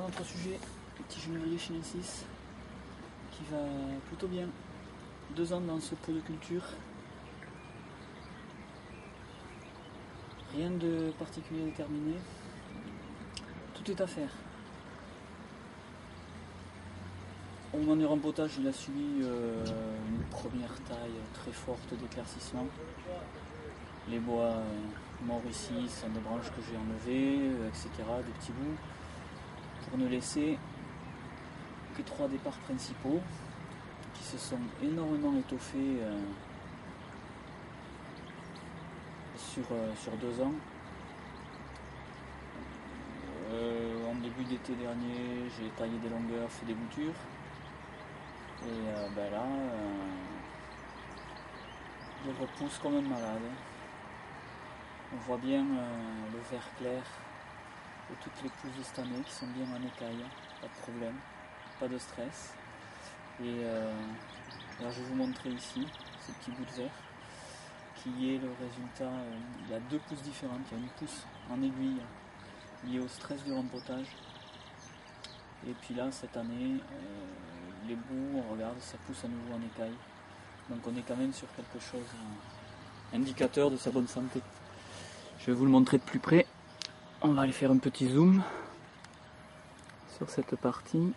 notre sujet, petit genévrier chinensis qui va plutôt bien. 2 ans dans ce pot de culture. Rien de particulier déterminé. Tout est à faire. Au moment du rempotage, il a subi une première taille très forte d'éclaircissement. Les bois morts ici sont des branches que j'ai enlevées, etc., des petits bouts, pour ne laisser que 3 départs principaux qui se sont énormément étoffés sur 2 ans. En début d'été dernier, j'ai taillé des longueurs, fait des boutures. Et là, il repousse comme un malade. On voit bien le vert clair de toutes les pousses de cette année qui sont bien en écaille, pas de problème, pas de stress. Et alors je vais vous montrer ici ce petit bout de vert qui est le résultat. Il y a 2 pousses différentes. Il y a une pousse en aiguille liée au stress du rempotage. Et puis là, cette année, les bouts, on regarde, ça pousse à nouveau en écaille. Donc on est quand même sur quelque chose, indicateur de sa bonne santé. Je vais vous le montrer de plus près. On va aller faire un petit zoom sur cette partie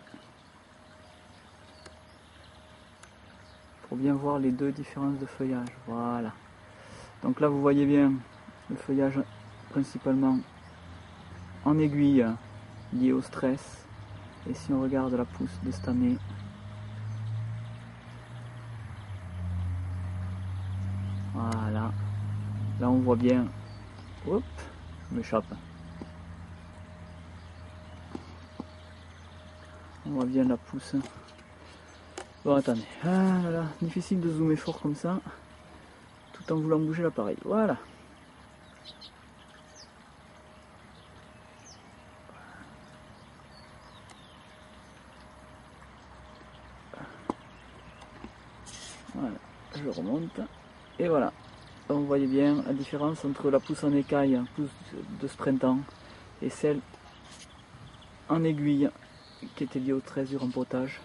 pour bien voir les 2 différences de feuillage. Voilà. Donc là, vous voyez bien le feuillage principalement en aiguille lié au stress. Et si on regarde la pousse de cette année, voilà, là on voit bien, hop, je m'échappe, on voit bien la pousse. Bon, attendez, ah là là, difficile de zoomer fort comme ça, tout en voulant bouger l'appareil, voilà. Voilà, je remonte, et voilà. Donc vous voyez bien la différence entre la pousse en écaille, pousse de ce printemps, et celle en aiguille qui était liée au stress du rempotage.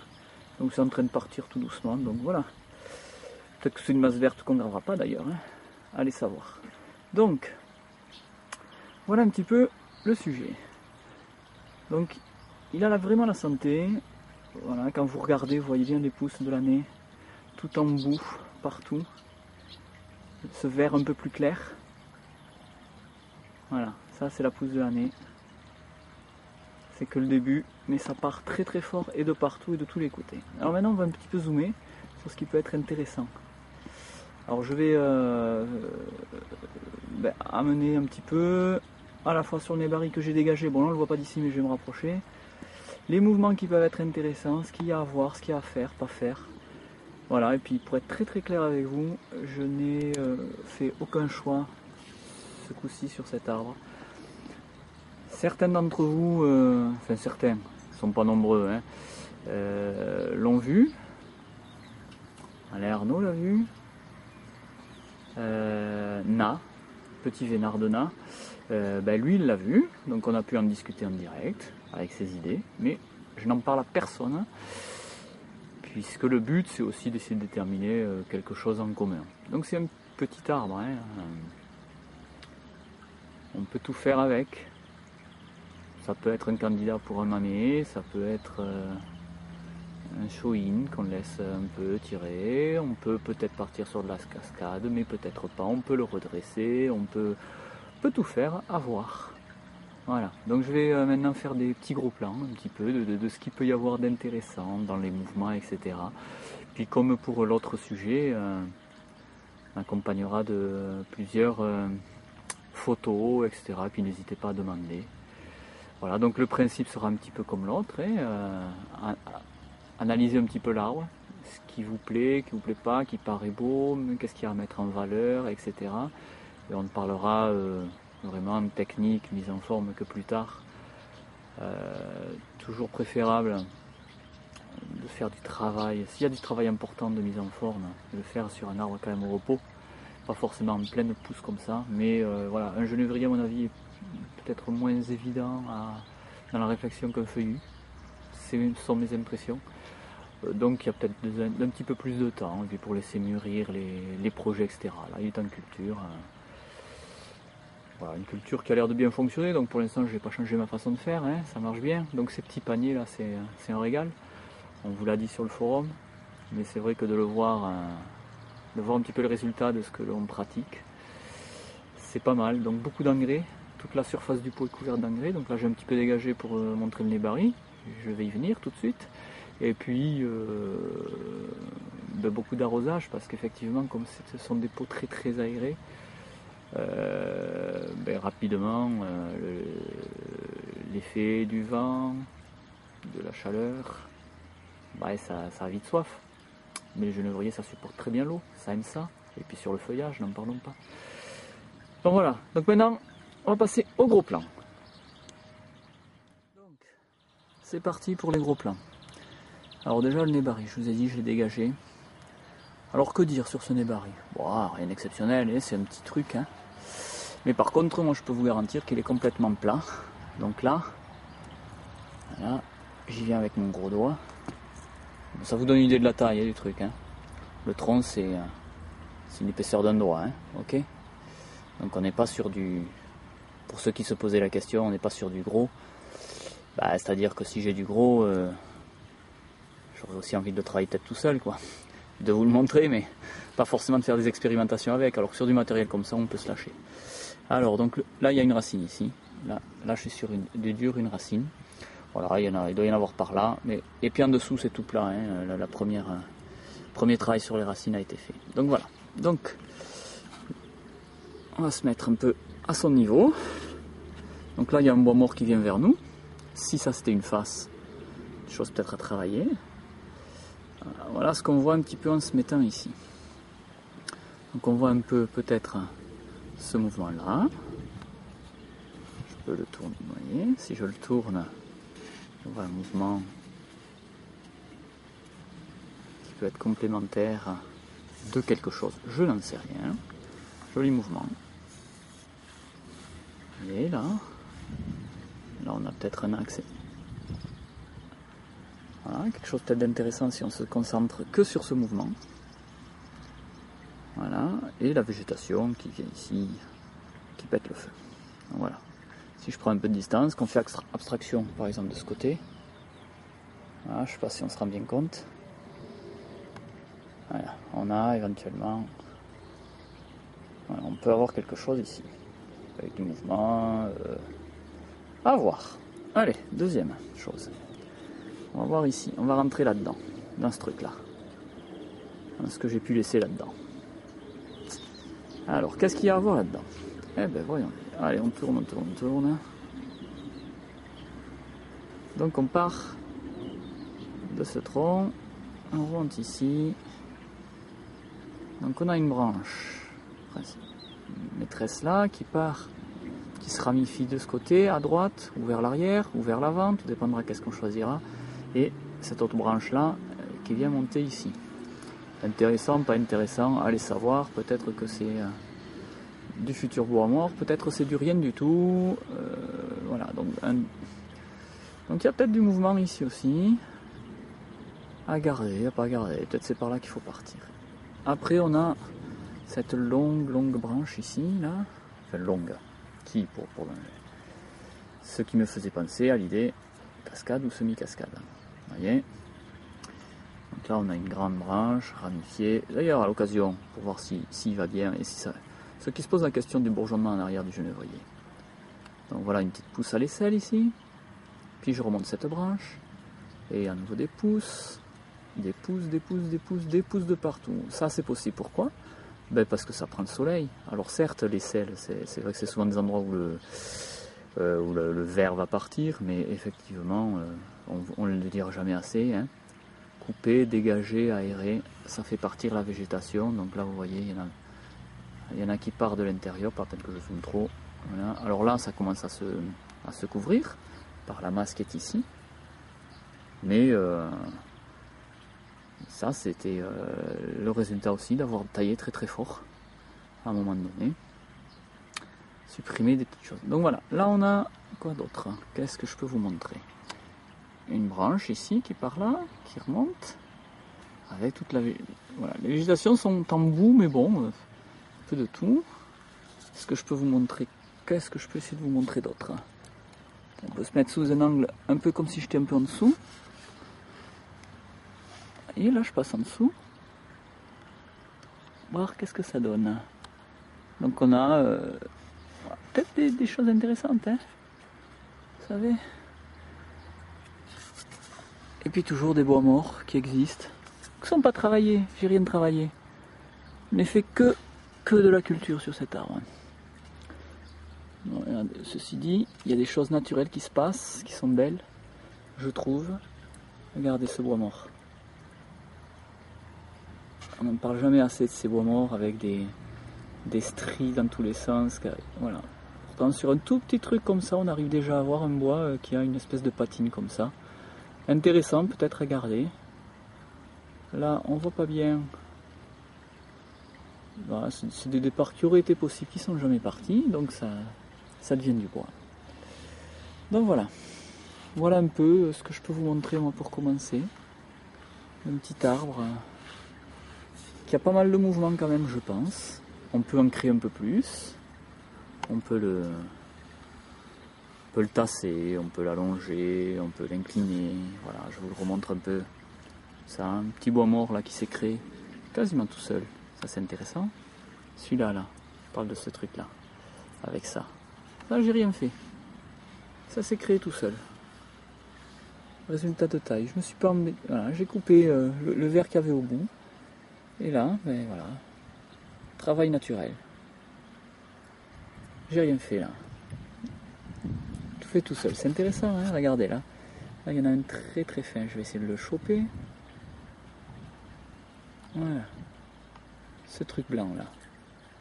Donc c'est en train de partir tout doucement, donc voilà. Peut-être que c'est une masse verte qu'on ne gravera pas d'ailleurs, hein. Allez savoir. Donc, voilà un petit peu le sujet. Donc, il a vraiment la santé. Voilà, quand vous regardez, vous voyez bien les pousses de l'année, tout en bout, partout. Ce vert un peu plus clair. Voilà, ça c'est la pousse de l'année. C'est que le début, mais ça part très très fort et de partout et de tous les côtés. Alors maintenant on va un petit peu zoomer sur ce qui peut être intéressant. Alors je vais amener un petit peu à la fois sur les barils que j'ai dégagés. Bon là on le voit pas d'ici mais je vais me rapprocher. Les mouvements qui peuvent être intéressants, ce qu'il y a à voir, ce qu'il y a à faire, pas faire. Voilà, et puis pour être très très clair avec vous, je n'ai fait aucun choix ce coup-ci sur cet arbre. Certains d'entre vous, enfin certains, ils ne sont pas nombreux, hein, l'ont vu. Allez, Arnaud l'a vu. Na, petit vénard de Na, lui il l'a vu, donc on a pu en discuter en direct avec ses idées, mais je n'en parle à personne, puisque le but c'est aussi d'essayer de déterminer quelque chose en commun. Donc c'est un petit arbre, hein, on peut tout faire avec. Ça peut être un candidat pour un mamé, ça peut être un show-in qu'on laisse un peu tirer, on peut peut-être partir sur de la cascade, mais peut-être pas, on peut le redresser, on peut tout faire, à voir. Voilà, donc je vais maintenant faire des petits gros plans, un petit peu, de ce qu'il peut y avoir d'intéressant dans les mouvements, etc. Puis comme pour l'autre sujet, on accompagnera de plusieurs photos, etc. Puis n'hésitez pas à demander. Voilà, donc le principe sera un petit peu comme l'autre, hein, analyser un petit peu l'arbre, ce qui vous plaît pas, qui paraît beau, qu'est-ce qu'il y a à mettre en valeur, etc. Et on parlera vraiment de technique, mise en forme que plus tard. Toujours préférable de faire du travail, s'il y a du travail important de mise en forme, de le faire sur un arbre quand même au repos, pas forcément en pleine pousse comme ça, mais un genévrier à mon avis est peut-être moins évident dans la réflexion qu'un feuillu. sont mes impressions. Donc il y a peut-être un petit peu plus de temps, et puis pour laisser mûrir les projets, etc. Là il est en culture. Voilà, une culture qui a l'air de bien fonctionner, donc pour l'instant je n'ai pas changé ma façon de faire, hein, ça marche bien. Donc ces petits paniers là, c'est un régal. On vous l'a dit sur le forum, mais c'est vrai que de voir un petit peu le résultat de ce que l'on pratique, c'est pas mal. Donc beaucoup d'engrais, toute la surface du pot est couverte d'engrais, donc là j'ai un petit peu dégagé pour montrer le nébari, je vais y venir tout de suite. Et puis beaucoup d'arrosage, parce qu'effectivement comme ce sont des pots très très aérés, rapidement l'effet du vent, de la chaleur, ça a vite soif. Mais le genévrier ça supporte très bien l'eau, ça aime ça. Et puis sur le feuillage, n'en parlons pas. Donc voilà, donc maintenant on va passer au gros plan. Donc c'est parti pour les gros plans. Alors déjà le nébari, je vous ai dit je l'ai dégagé. Alors que dire sur ce nébari? Bon, rien d'exceptionnel, c'est un petit truc, hein. Mais par contre, moi je peux vous garantir qu'il est complètement plat. Donc là, voilà, j'y viens avec mon gros doigt. Ça vous donne une idée de la taille du truc, hein. Le tronc c'est une épaisseur d'un doigt, hein, ok. Donc on n'est pas sur du... Pour ceux qui se posaient la question, on n'est pas sur du gros. C'est-à-dire que si j'ai du gros, j'aurais aussi envie de travailler peut-être tout seul, quoi. De vous le montrer, mais pas forcément de faire des expérimentations avec. Alors que sur du matériel comme ça, on peut se lâcher. Alors donc là, il y a une racine ici. Là je suis sur une racine. Voilà, il doit y en avoir par là. Et puis en dessous, c'est tout plat, hein. Le premier travail sur les racines a été fait. Donc voilà. Donc on va se mettre un peu à son niveau. Donc là, il y a un bois mort qui vient vers nous. Si ça c'était une face, chose peut-être à travailler. Voilà ce qu'on voit un petit peu en se mettant ici. Donc on voit un peu peut-être ce mouvement là. Je peux le tourner, vous voyez, si je le tourne, on voit un mouvement qui peut être complémentaire de quelque chose, je n'en sais rien. Joli mouvement. Et là on a peut-être un axe. Voilà, quelque chose peut-être d'intéressant si on se concentre que sur ce mouvement. Voilà, et la végétation qui vient ici, qui pète le feu. Donc voilà. Si je prends un peu de distance, qu'on fait abstraction par exemple de ce côté, voilà, je ne sais pas si on se rend bien compte. Voilà, on a éventuellement, voilà, on peut avoir quelque chose ici, avec du mouvement, à voir. Allez, deuxième chose. On va voir ici, on va rentrer là-dedans, dans ce truc-là, dans ce que j'ai pu laisser là-dedans. Alors, qu'est-ce qu'il y a à voir là-dedans? Eh ben voyons. Allez, on tourne. Donc on part de ce tronc, on remonte ici. Donc on a une branche maîtresse là qui part, qui se ramifie de ce côté à droite, ou vers l'arrière, ou vers l'avant, tout dépendra qu'est-ce qu'on choisira. Et cette autre branche là qui vient monter ici. Intéressant, pas intéressant, allez savoir, peut-être que c'est du futur bois mort, peut-être c'est du rien du tout. Voilà, donc il y a peut-être du mouvement ici aussi, à garder, à pas garder, peut-être c'est par là qu'il faut partir. Après on a cette longue branche ici, là, enfin longue, qui pour ce qui me faisait penser à l'idée cascade ou semi-cascade. Vous voyez? Donc là on a une grande branche ramifiée, d'ailleurs à l'occasion, pour voir s'il va bien et si ça... Ce qui se pose la question du bourgeonnement en arrière du genévrier. Donc voilà une petite pousse à l'aisselle ici, puis je remonte cette branche, et à nouveau des pousses de partout. Ça c'est possible, pourquoi? Parce que ça prend le soleil. Alors certes l'aisselle, c'est vrai que c'est souvent des endroits où le verre va partir, mais effectivement, on ne le dira jamais assez, hein. Couper, dégager, aérer, ça fait partir la végétation. Donc là vous voyez, il y en a qui part de l'intérieur, pas peut-être que je zoome trop. Voilà. Alors là ça commence à se couvrir par la masse qui est ici. Mais ça c'était le résultat aussi d'avoir taillé très très fort à un moment donné. Supprimer des petites choses. Donc voilà, là on a quoi d'autre? Qu'est-ce que je peux vous montrer? une branche ici qui part là, qui remonte, avec toute la voilà, les végétations sont en bout, mais bon, un peu de tout. Est-ce que je peux vous montrer, qu'est-ce que je peux essayer de vous montrer d'autre? On peut se mettre sous un angle un peu comme si j'étais un peu en dessous. Et là je passe en dessous. Voir qu'est-ce que ça donne. Donc on a peut-être des choses intéressantes, hein, vous savez. Et puis toujours des bois morts qui existent, qui ne sont pas travaillés, j'ai rien travaillé. Je n'ai fait que de la culture sur cet arbre. Bon, ceci dit, il y a des choses naturelles qui se passent, qui sont belles, je trouve. Regardez ce bois mort. On n'en parle jamais assez de ces bois morts avec des stries dans tous les sens. Voilà. Pourtant, sur un tout petit truc comme ça, on arrive déjà à avoir un bois qui a une espèce de patine comme ça. Intéressant, peut-être à garder. Là, on voit pas bien. Voilà, c'est des départs qui auraient été possibles, qui sont jamais partis, donc ça devient du bois. Donc voilà. Voilà un peu ce que je peux vous montrer moi pour commencer. Un petit arbre qui a pas mal de mouvement quand même, je pense. On peut en créer un peu plus. On peut le tasser, on peut l'allonger, on peut l'incliner. Voilà, je vous le remontre un peu. Ça, un petit bois mort là qui s'est créé quasiment tout seul. Ça c'est intéressant. Celui-là, là, je parle de ce truc là. Avec ça. Là j'ai rien fait. Ça s'est créé tout seul. Résultat de taille. Je me suis pas embêté. Voilà, j'ai coupé le verre qu'il y avait au bout. Et là, ben voilà. Travail naturel. J'ai rien fait là. Tout fait tout seul. C'est intéressant, hein, regardez là. Là, il y en a un très très fin. Je vais essayer de le choper. Voilà. Ce truc blanc là.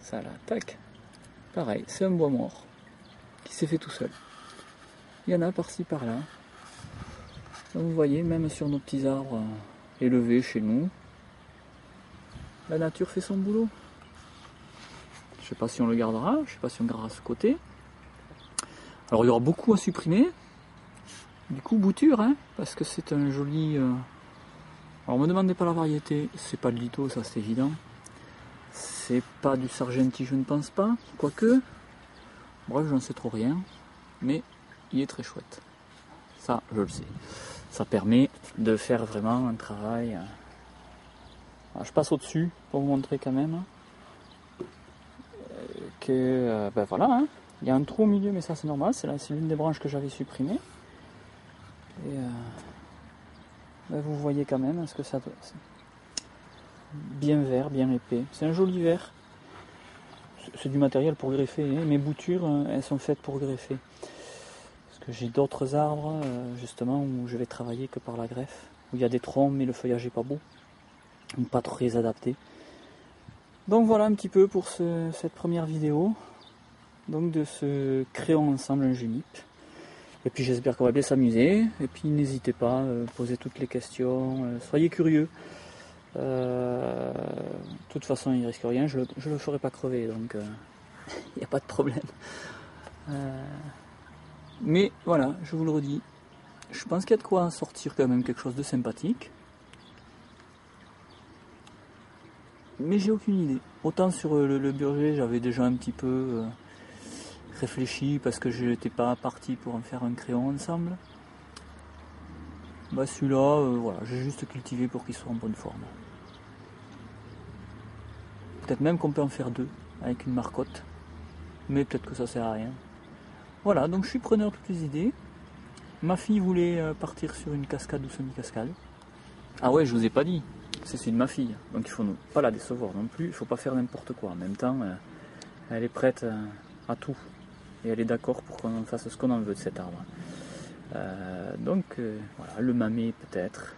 Ça là, tac. Pareil, c'est un bois mort. Qui s'est fait tout seul. Il y en a par-ci par-là. Donc vous voyez, même sur nos petits arbres élevés chez nous, la nature fait son boulot. Je ne sais pas si on le gardera, je ne sais pas si on gardera ce côté. Alors il y aura beaucoup à supprimer. Du coup, bouture, hein, parce que c'est un joli... Alors me demandez pas la variété, c'est pas de l'Ito, ça c'est évident. C'est pas du Sargenti, je ne pense pas. Quoique, bref, j'en sais trop rien. Mais il est très chouette. Ça, je le sais. Ça permet de faire vraiment un travail... Alors, je passe au-dessus pour vous montrer quand même que ben voilà, hein, il y a un trou au milieu, mais ça c'est normal, c'est l'une des branches que j'avais supprimées. Et ben vous voyez quand même ce que ça doit. Bien vert, bien épais. C'est un joli vert. C'est du matériel pour greffer. Hein. Mes boutures, elles sont faites pour greffer. Parce que j'ai d'autres arbres, justement, où je vais travailler que par la greffe. Où il y a des troncs, mais le feuillage n'est pas beau. Pas très adapté. Donc voilà un petit peu pour cette première vidéo. Donc de ce créons ensemble un junip. Et puis j'espère qu'on va bien s'amuser. Et puis n'hésitez pas à poser toutes les questions. Soyez curieux. De toute façon il ne risque rien. Je le ferai pas crever. Donc il n'y a pas de problème. Mais voilà, je vous le redis. Je pense qu'il y a de quoi sortir quand même quelque chose de sympathique. Mais j'ai aucune idée. Autant sur le Burger, j'avais déjà un petit peu réfléchi parce que je n'étais pas parti pour en faire un crayon ensemble. Bah celui-là, voilà, j'ai juste cultivé pour qu'il soit en bonne forme. Peut-être même qu'on peut en faire deux avec une marcotte. Mais peut-être que ça sert à rien. Voilà, donc je suis preneur de toutes les idées. Ma fille voulait partir sur une cascade ou semi-cascade. Ah ouais, je vous ai pas dit. C'est celui de ma fille, donc il faut pas la décevoir non plus, il faut pas faire n'importe quoi. En même temps, elle est prête à tout. Et elle est d'accord pour qu'on en fasse ce qu'on en veut de cet arbre. Donc voilà, le mamé peut-être.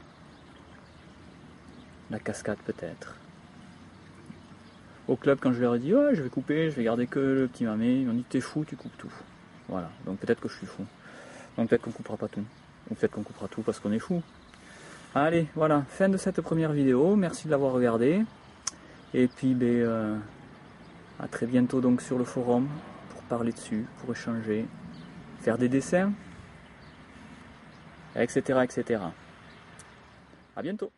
La cascade peut-être. Au club, quand je leur ai dit ouais, je vais couper, je vais garder que le petit mamé, ils m'ont dit t'es fou, tu coupes tout. Voilà, donc peut-être que je suis fou. Donc peut-être qu'on coupera pas tout. Ou peut-être qu'on coupera tout parce qu'on est fou. Allez, voilà, fin de cette première vidéo, merci de l'avoir regardé. Et puis, à très bientôt donc sur le forum pour parler dessus, pour échanger, faire des dessins. etc., etc. À bientôt.